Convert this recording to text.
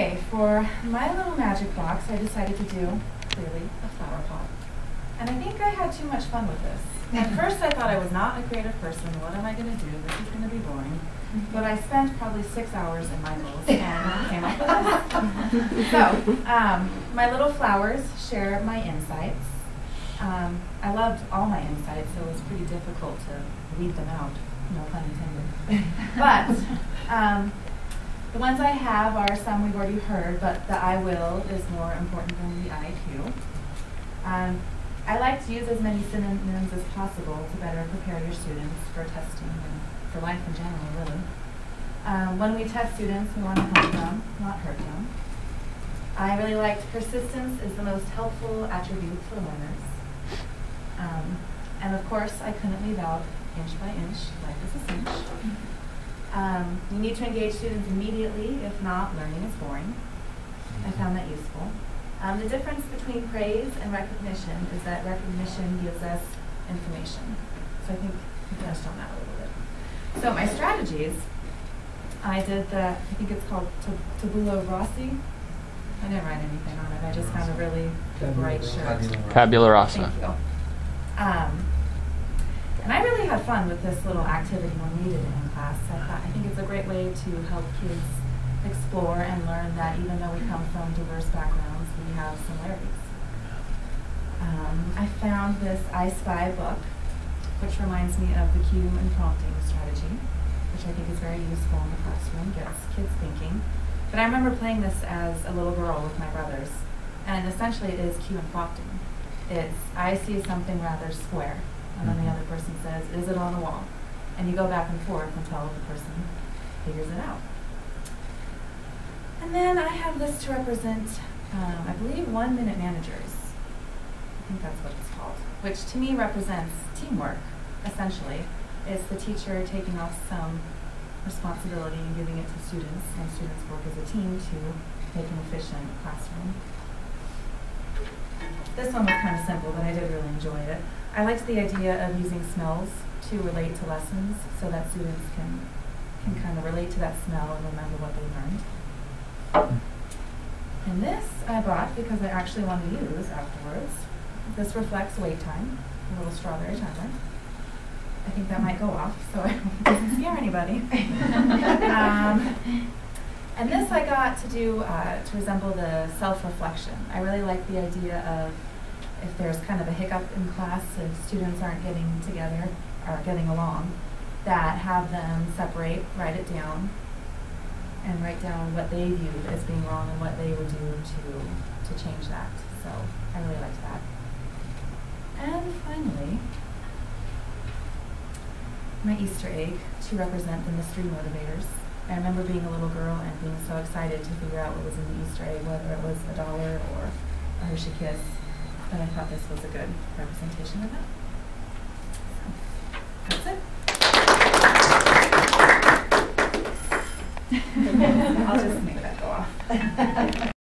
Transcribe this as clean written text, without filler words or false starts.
Okay, for my little magic box, I decided to do, clearly, a flower pot. And I think I had too much fun with this. At first I thought I was not a creative person. What am I going to do? This is going to be boring. But I spent probably 6 hours in my bowls and came up with this. So, my little flowers share my insights. I loved all my insights, so it was pretty difficult to weed them out. No pun intended. But the ones I have are some we've already heard, but the I will is more important than the IQ. I like to use as many synonyms as possible to better prepare your students for testing and for life in general, really. When we test students, we want to help them, not hurt them. I really liked persistence is the most helpful attribute for learners. And of course, I couldn't leave out inch by inch, life is a cinch. You need to engage students immediately, if not, learning is boring. I found that useful. The difference between praise and recognition is that recognition gives us information. So I think we touched on that a little bit. So my strategies, I did I think it's called tabula rasa. I didn't write anything on it. I just found a really bright shirt. Tabula rasa. Thank you. And I really had fun with this little activity when we did it in class. I think it's a great way to help kids explore and learn that even though we come from diverse backgrounds, we have similarities. I found this I Spy book, which reminds me of the cue and prompting strategy, which I think is very useful in the classroom, gets kids thinking. But I remember playing this as a little girl with my brothers, and essentially it is cue and prompting. It's, I see something rather square, and then the other person says, is it on the wall? And you go back and forth until the person figures it out. And then I have this to represent, I believe, 1-minute managers. I think that's what it's called, which to me represents teamwork, essentially. It's the teacher taking off some responsibility and giving it to students, and students work as a team to make an efficient classroom. This one was kind of simple, but I did really enjoy it. I liked the idea of using smells to relate to lessons so that students can kind of relate to that smell and remember what they learned. And this I bought because I actually want to use afterwards. This reflects wait time, a little strawberry timer. I think that might go off, so it doesn't scare anybody. And this I got to do to resemble the self-reflection. I really like the idea of if there's kind of a hiccup in class and students aren't getting together or getting along, that have them separate, write it down, and write down what they viewed as being wrong and what they would do to change that. So I really liked that. And finally, my Easter egg to represent the mystery motivators. I remember being a little girl and being so excited to figure out what was in the Easter egg, whether it was $1 or a Hershey Kiss, and I thought this was a good representation of that.